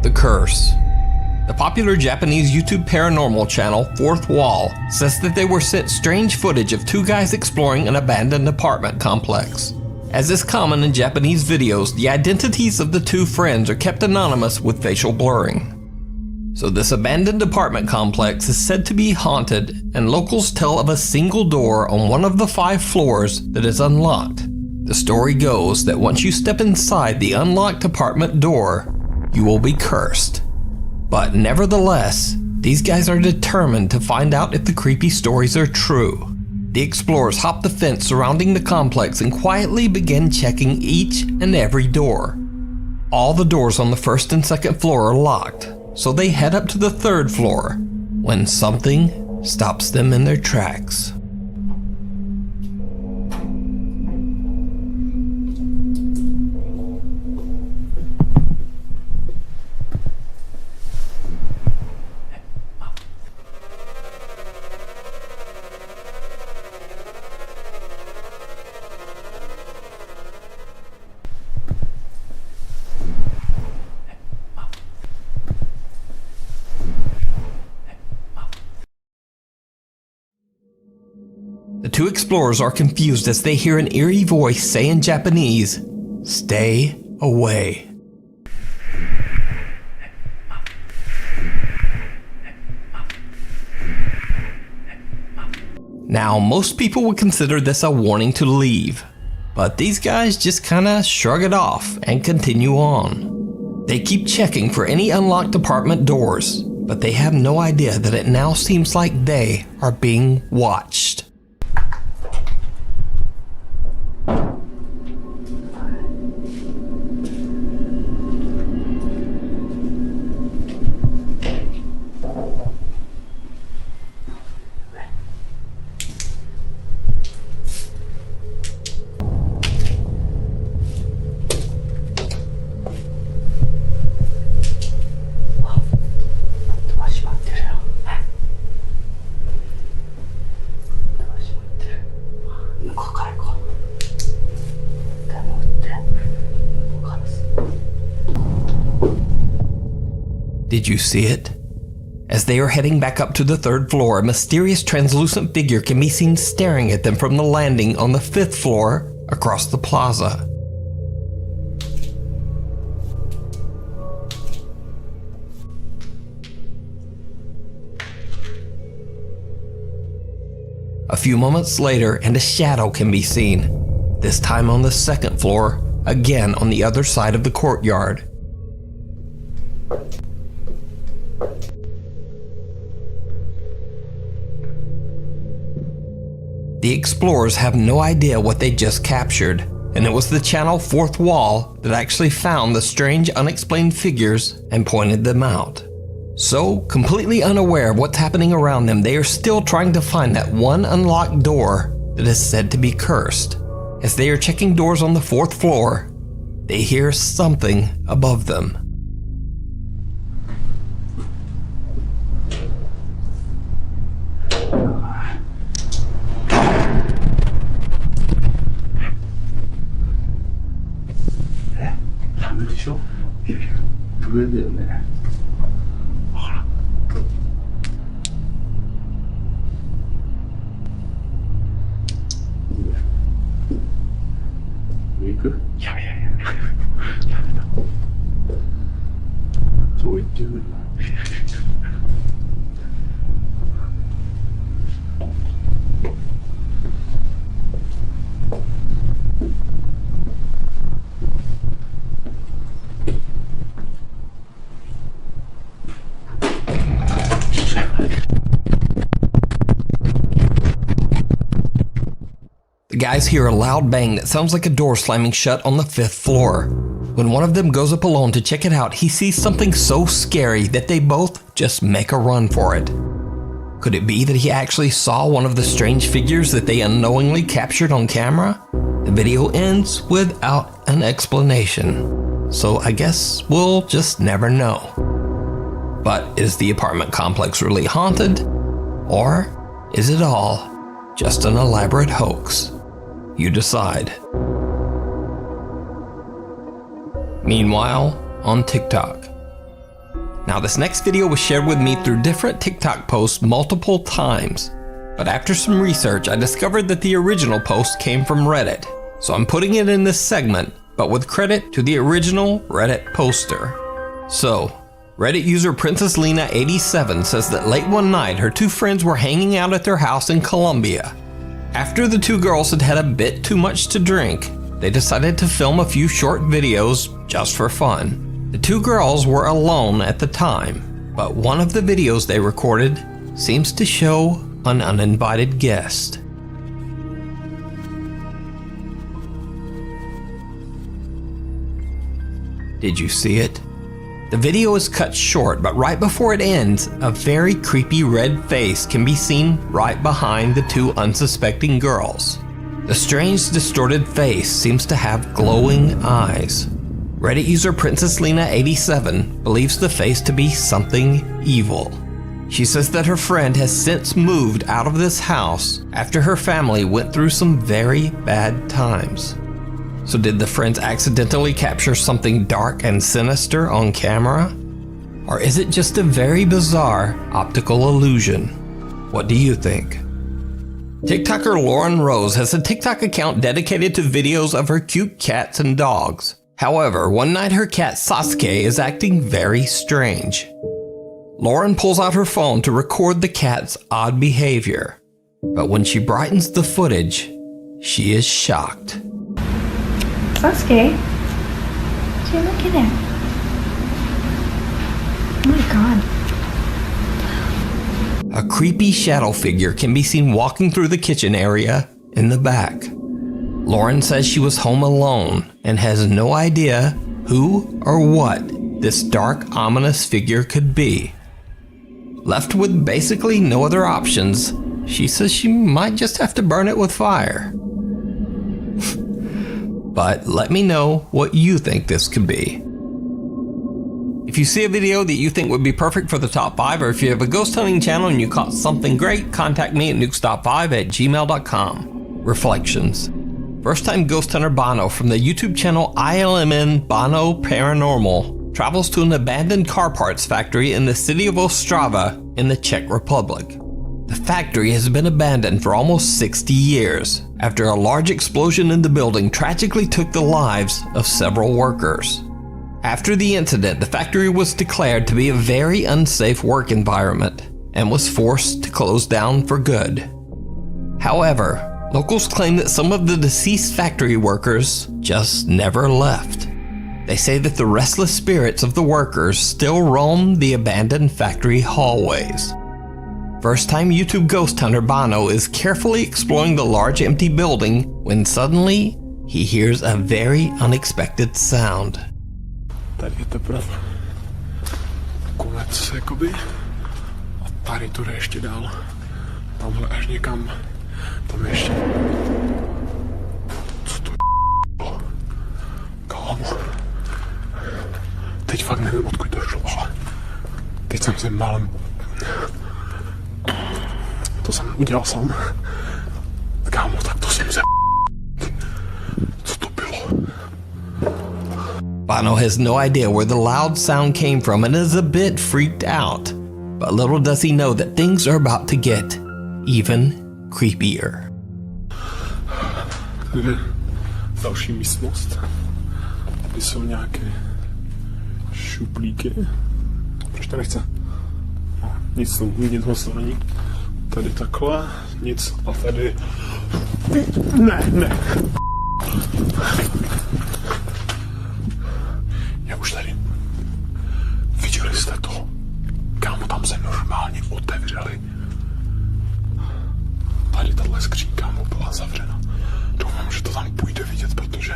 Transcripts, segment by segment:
The Curse. The popular Japanese YouTube paranormal channel Fourth Wall says that they were sent strange footage of two guys exploring an abandoned apartment complex. As is common in Japanese videos, the identities of the two friends are kept anonymous with facial blurring. So this abandoned apartment complex is said to be haunted, and locals tell of a single door on one of the 5 floors that is unlocked. The story goes that once you step inside the unlocked apartment door, you will be cursed. But nevertheless, these guys are determined to find out if the creepy stories are true. The explorers hop the fence surrounding the complex and quietly begin checking each and every door. All the doors on the 1st and 2nd floor are locked, so they head up to the 3rd floor, when something stops them in their tracks. The two explorers are confused as they hear an eerie voice say in Japanese, "Stay away." Now, most people would consider this a warning to leave, but these guys just kinda shrug it off and continue on. They keep checking for any unlocked apartment doors, but they have no idea that it now seems like they are being watched. Did you see it? As they are heading back up to the 3rd floor, a mysterious translucent figure can be seen staring at them from the landing on the 5th floor across the plaza. A few moments later, and a shadow can be seen, this time on the 2nd floor, again on the other side of the courtyard. The explorers have no idea what they just captured, and it was the channel Fourth Wall that actually found the strange unexplained figures and pointed them out. So, completely unaware of what's happening around them, they are still trying to find that one unlocked door that is said to be cursed. As they are checking doors on the 4th floor, they hear something above them. The guys hear a loud bang that sounds like a door slamming shut on the 5th floor. When one of them goes up alone to check it out, he sees something so scary that they both just make a run for it. Could it be that he actually saw one of the strange figures that they unknowingly captured on camera? The video ends without an explanation, so I guess we'll just never know. But is the apartment complex really haunted? Or is it all just an elaborate hoax? You decide. Meanwhile, on TikTok, Now this next video was shared with me through different TikTok posts multiple times, but after some research I discovered that the original post came from Reddit, so I'm putting it in this segment, but with credit to the original Reddit poster. So, Reddit user PrincessLena87 says that late one night her two friends were hanging out at their house in Colombia. After the two girls had had a bit too much to drink, they decided to film a few short videos just for fun. The two girls were alone at the time, but one of the videos they recorded seems to show an uninvited guest. Did you see it? The video is cut short, but right before it ends, a very creepy red face can be seen right behind the two unsuspecting girls. The strange distorted face seems to have glowing eyes. Reddit user PrincessLena87 believes the face to be something evil. She says that her friend has since moved out of this house after her family went through some very bad times. So did the friends accidentally capture something dark and sinister on camera? Or is it just a very bizarre optical illusion? What do you think? TikToker Lauren Rose has a TikTok account dedicated to videos of her cute cats and dogs. However, one night her cat Sasuke is acting very strange. Lauren pulls out her phone to record the cat's odd behavior, but when she brightens the footage, she is shocked. Sasuke, what are you looking at? Oh my god. A creepy shadow figure can be seen walking through the kitchen area in the back. Lauren says she was home alone and has no idea who or what this dark, ominous figure could be. Left with basically no other options, she says she might just have to burn it with fire. But let me know what you think this could be. If you see a video that you think would be perfect for the top 5, or if you have a ghost hunting channel and you caught something great, contact me at nukestop5@gmail.com. Reflections. First time ghost hunter Bono from the YouTube channel ILMN Bono Paranormal travels to an abandoned car parts factory in the city of Ostrava in the Czech Republic. The factory has been abandoned for almost 60 years after a large explosion in the building tragically took the lives of several workers. After the incident, the factory was declared to be a very unsafe work environment and was forced to close down for good. However, locals claim that some of the deceased factory workers just never left. They say that the restless spirits of the workers still roam the abandoned factory hallways. First-time YouTube ghost hunter Bono is carefully exploring the large empty building when suddenly he hears a very unexpected sound. Tady je teprve konec jakoby a tady to jde ještě dál. Tamhle až někam. Tam ještě. Co to je? Kámo. Teď fakt nevím, odkud to šlo, ale teď jsem si málem. To jsem udělal sám. Kámo, tak to jsem se. Co to bylo? Bono has no idea where the loud sound came from and is a bit freaked out. But little does he know that things are about to get even creepier. Tady je další místnost, kde jsou nějaké šuplíky. Proč to nechce? No, nic to není. Tady takhle, nic a tady... Ne. Já už tady. Viděli jste to? Kámo, tam se normálně otevřeli. Tady tahle skřínka mu byla zavřena. Doufám, že to tam půjde vidět, protože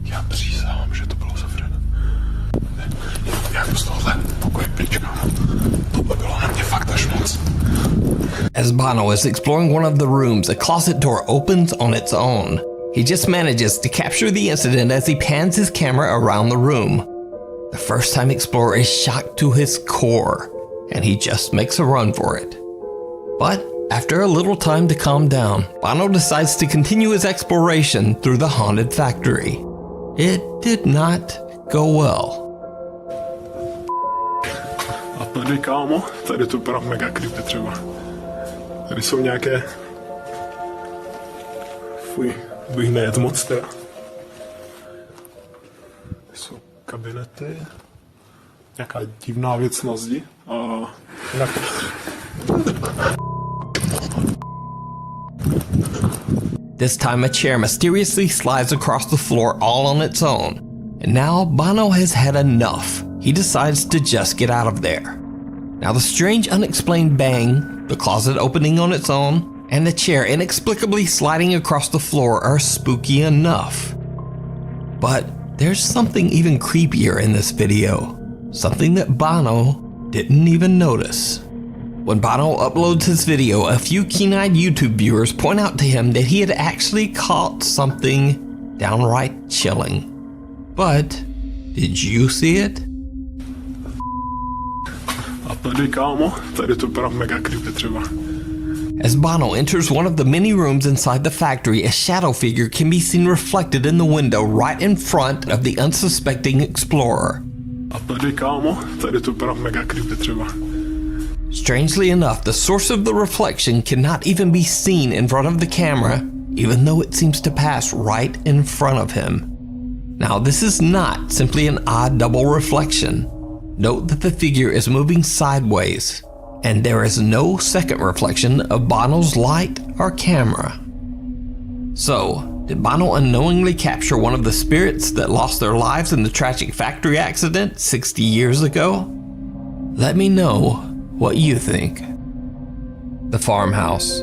já přísahám, že to bylo zavřeno. Jak z tohle pokoje pryč, kámo. To by bylo na mě fakt až moc. As Bono is exploring one of the rooms, a closet door opens on its own. He just manages to capture the incident as he pans his camera around the room. The first-time explorer is shocked to his core, and he just makes a run for it. But after a little time to calm down, Bono decides to continue his exploration through the haunted factory. It did not go well. tady, kámo, tady to vypadá mega creepy třeba. Tady jsou nějaké... Fuj, bych nejet moc teda. Tady jsou kabinety. Nějaká divná věc na zdi. A... This time a chair mysteriously slides across the floor all on its own. And now Bono has had enough. He decides to just get out of there. Now the strange unexplained bang, the closet opening on its own, and the chair inexplicably sliding across the floor are spooky enough. But there's something even creepier in this video. Something that Bono didn't even notice. When Bono uploads his video, a few keen-eyed YouTube viewers point out to him that he had actually caught something downright chilling. But did you see it? A tady, kámo, tady to vypadá mega creepy třeba. As Bono enters one of the many rooms inside the factory, a shadow figure can be seen reflected in the window right in front of the unsuspecting explorer. A tady, kámo, tady to vypadá mega creepy třeba. Strangely enough, the source of the reflection cannot even be seen in front of the camera, even though it seems to pass right in front of him. Now, this is not simply an odd double reflection. Note that the figure is moving sideways, and there is no second reflection of Bono's light or camera. So, did Bono unknowingly capture one of the spirits that lost their lives in the tragic factory accident 60 years ago? Let me know what you think. The farmhouse.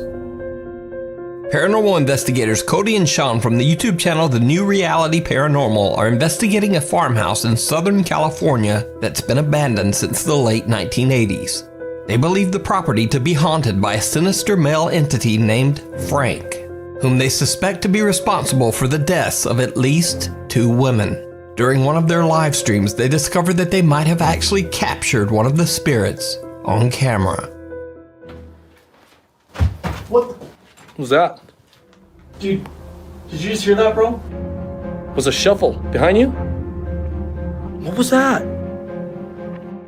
Paranormal investigators Cody and Sean from the YouTube channel The New Reality Paranormal are investigating a farmhouse in Southern California that's been abandoned since the late 1980s. They believe the property to be haunted by a sinister male entity named Frank, whom they suspect to be responsible for the deaths of at least 2 women. During one of their live streams, they discovered that they might have actually captured one of the spirits on camera. What was that? Dude, did you just hear that, bro? Was a shuffle behind you? What was that?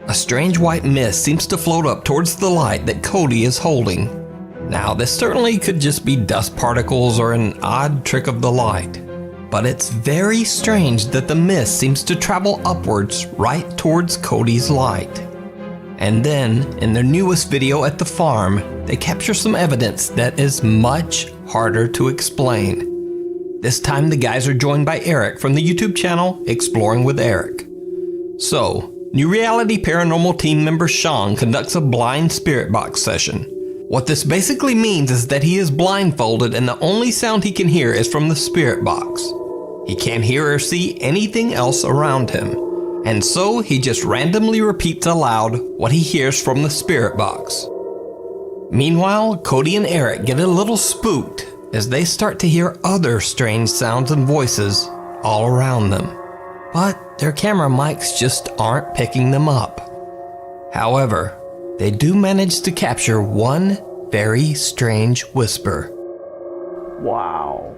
A strange white mist seems to float up towards the light that Cody is holding. Now, this certainly could just be dust particles or an odd trick of the light, but it's very strange that the mist seems to travel upwards right towards Cody's light. And then, in their newest video at the farm, they capture some evidence that is much harder to explain. This time the guys are joined by Eric from the YouTube channel Exploring with Eric. So, New Reality Paranormal team member Sean conducts a blind spirit box session. What this basically means is that he is blindfolded and the only sound he can hear is from the spirit box. He can't hear or see anything else around him. And so he just randomly repeats aloud what he hears from the spirit box. Meanwhile, Cody and Eric get a little spooked as they start to hear other strange sounds and voices all around them. But their camera mics just aren't picking them up. However, they do manage to capture one very strange whisper. Wow.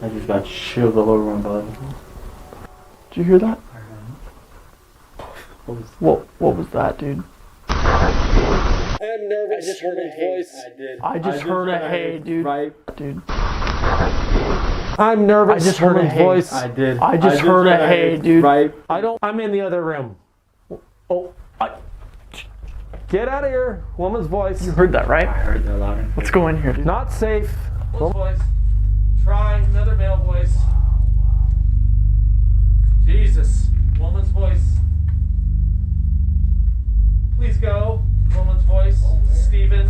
I just got chills all over my body. Did you hear that? What was that, dude? I'm nervous. I just heard a voice. I just heard a hey, dude. Right, dude. I'm nervous. I just heard a voice. I just heard a hey, dude. Right. I'm in the other room. Oh. Get out of here. Woman's voice. You heard that, right? I heard that loud and clear. Let's go in here, dude. Not safe. Woman's voice. Try another male voice. Jesus. Woman's voice. Please go. Woman's voice. Steven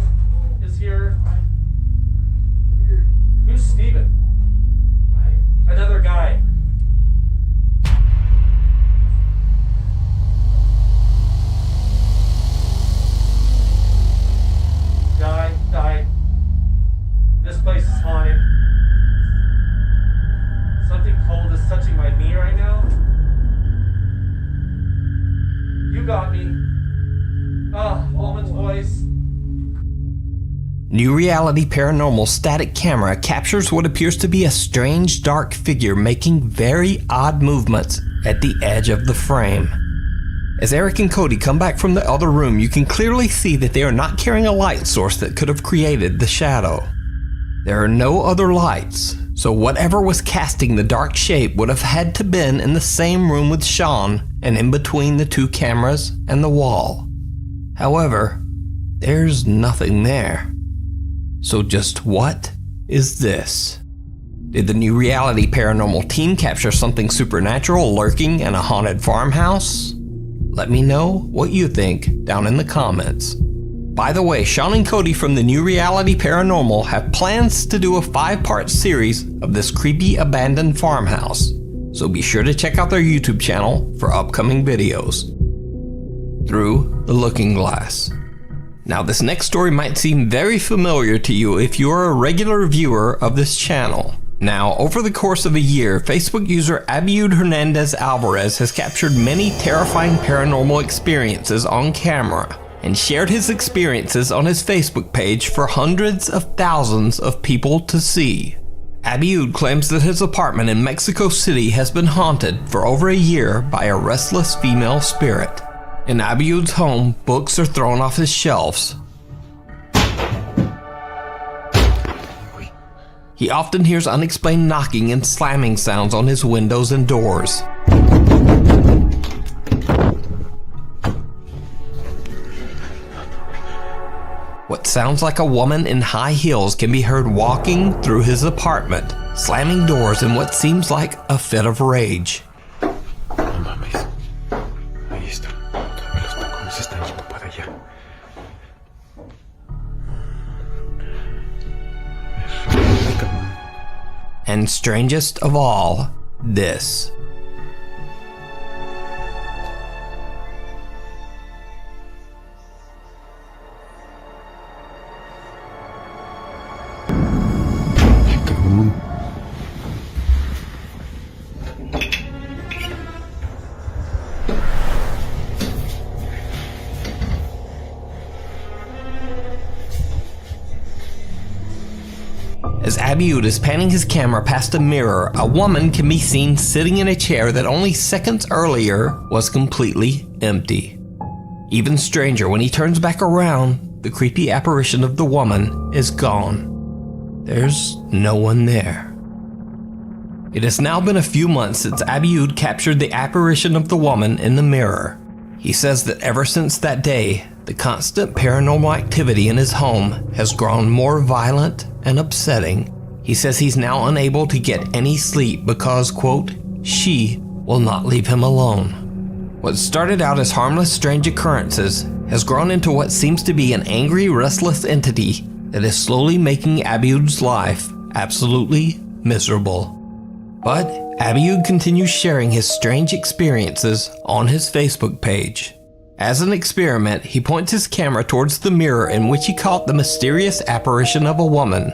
is here. Who's Steven? Another guy. Guy died. This place is haunted. Something cold is touching my knee right now. You got me. Ah, woman's voice. New Reality Paranormal static camera captures what appears to be a strange dark figure making very odd movements at the edge of the frame. As Eric and Cody come back from the other room, you can clearly see that they are not carrying a light source that could have created the shadow. There are no other lights, so whatever was casting the dark shape would have had to been in the same room with Sean and in between the two cameras and the wall. However, there's nothing there. So just what is this? Did the new reality paranormal team capture something supernatural lurking in a haunted farmhouse? Let me know what you think down in the comments. By the way, Sean and Cody from the New Reality Paranormal have plans to do a 5-part series of this creepy abandoned farmhouse, so be sure to check out their YouTube channel for upcoming videos. Through the Looking Glass. Now this next story might seem very familiar to you if you are a regular viewer of this channel. Now, over the course of a year, Facebook user Abiud Hernandez Alvarez has captured many terrifying paranormal experiences on camera and shared his experiences on his Facebook page for hundreds of thousands of people to see. Abiud claims that his apartment in Mexico City has been haunted for over a year by a restless female spirit. In Abiud's home, books are thrown off his shelves. He often hears unexplained knocking and slamming sounds on his windows and doors. What sounds like a woman in high heels can be heard walking through his apartment, slamming doors in what seems like a fit of rage. And strangest of all, this. As Abiud is panning his camera past a mirror, a woman can be seen sitting in a chair that only seconds earlier was completely empty. Even stranger, when he turns back around, the creepy apparition of the woman is gone. There's no one there. It has now been a few months since Abiud captured the apparition of the woman in the mirror. He says that ever since that day, the constant paranormal activity in his home has grown more violent and upsetting. He says he's now unable to get any sleep because, quote, she will not leave him alone. What started out as harmless, strange occurrences has grown into what seems to be an angry, restless entity that is slowly making Abiud's life absolutely miserable. But Abiud continues sharing his strange experiences on his Facebook page. As an experiment, he points his camera towards the mirror in which he caught the mysterious apparition of a woman.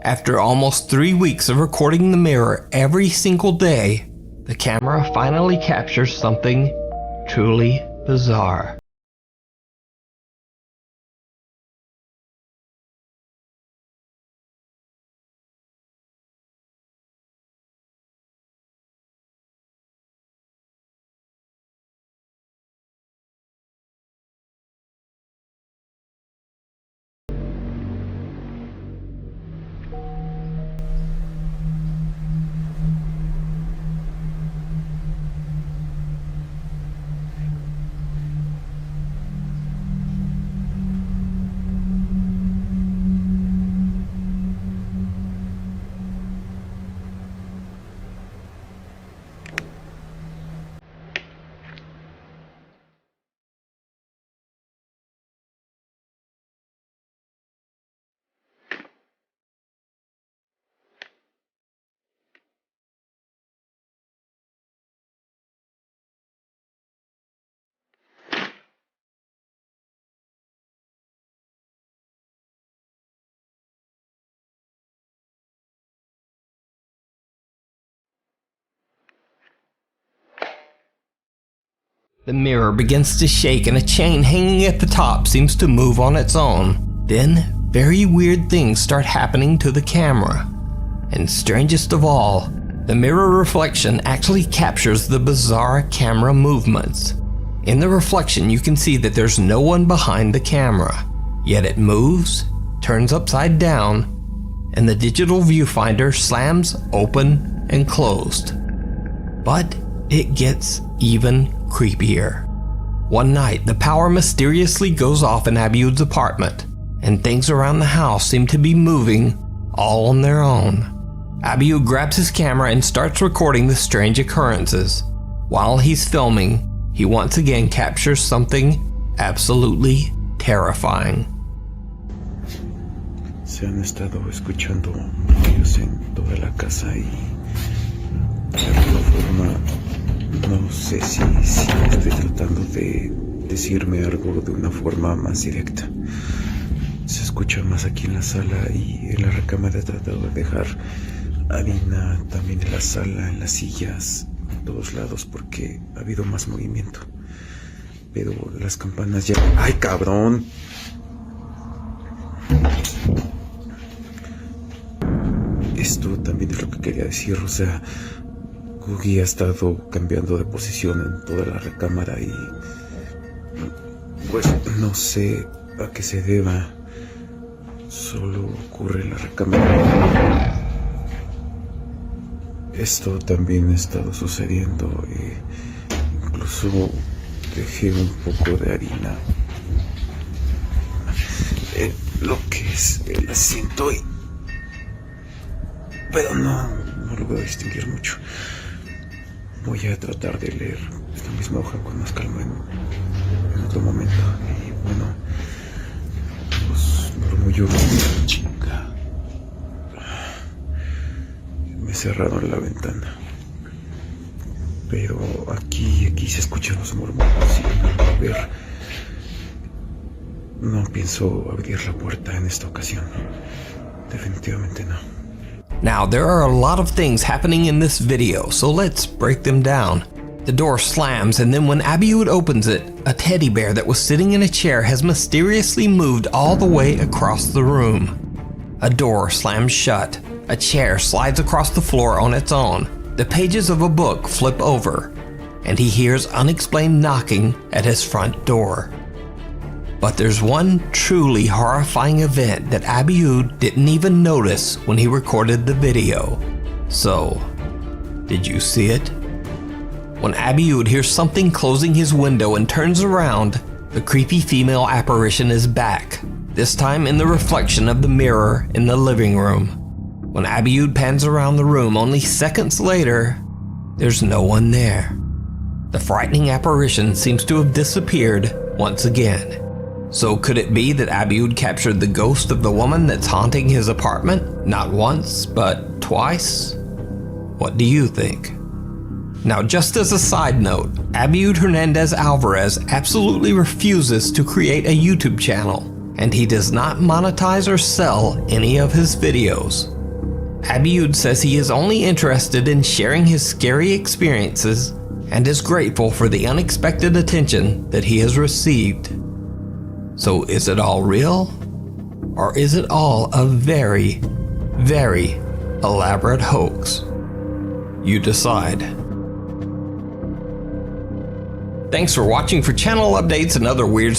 After almost 3 weeks of recording the mirror every single day, the camera finally captures something truly bizarre. The mirror begins to shake and a chain hanging at the top seems to move on its own. Then, very weird things start happening to the camera. And strangest of all, the mirror reflection actually captures the bizarre camera movements. In the reflection, you can see that there's no one behind the camera, yet it moves, turns upside down, and the digital viewfinder slams open and closed. But it gets even creepier. One night, the power mysteriously goes off in 𝐵𝐿𝐻's apartment, and things around the house seem to be moving all on their own. 𝐵𝐿𝐻 grabs his camera and starts recording the strange occurrences. While he's filming, he once again captures something absolutely terrifying. Se han estado escuchando ruidos en toda la casa y de alguna forma no sé si estoy tratando de decirme algo de una forma más directa. Se escucha más aquí en la sala y en la recámara he tratado de dejar harina también en la sala, en las sillas, en todos lados porque ha habido más movimiento. Pero las campanas ya... ¡Ay, cabrón! Esto también es lo que quería decir, o sea, Cookie ha estado cambiando de posición en toda la recámara y pues no sé a qué se deba, solo ocurre en la recámara. Esto también ha estado sucediendo e incluso dejé un poco de harina en lo que es el asiento y... pero no lo voy a distinguir mucho. Voy a tratar de leer esta misma hoja con más calma en otro momento. Y bueno, los murmullos de la chica me cerraron la ventana. Pero aquí se escuchan los murmullos y a ver, no pienso abrir la puerta en esta ocasión. Definitivamente no. Now, there are a lot of things happening in this video, so let's break them down. The door slams, and then when 𝐵𝐿𝐻 opens it, a teddy bear that was sitting in a chair has mysteriously moved all the way across the room. A door slams shut. A chair slides across the floor on its own. The pages of a book flip over, and he hears unexplained knocking at his front door. But there's one truly horrifying event that 𝐵𝐿𝐻 didn't even notice when he recorded the video. So, did you see it? When 𝐵𝐿𝐻 hears something closing his window and turns around, the creepy female apparition is back, this time in the reflection of the mirror in the living room. When 𝐵𝐿𝐻 pans around the room only seconds later, there's no one there. The frightening apparition seems to have disappeared once again. So could it be that 𝐵𝐿𝐻 captured the ghost of the woman that's haunting his apartment, not once, but twice? What do you think? Now, just as a side note, 𝐵𝐿𝐻 Hernandez Alvarez absolutely refuses to create a YouTube channel, and he does not monetize or sell any of his videos. 𝐵𝐿𝐻 says he is only interested in sharing his scary experiences and is grateful for the unexpected attention that he has received. So is it all real? Or is it all a very, very elaborate hoax? You decide. Thanks for watching. For channel updates and other weird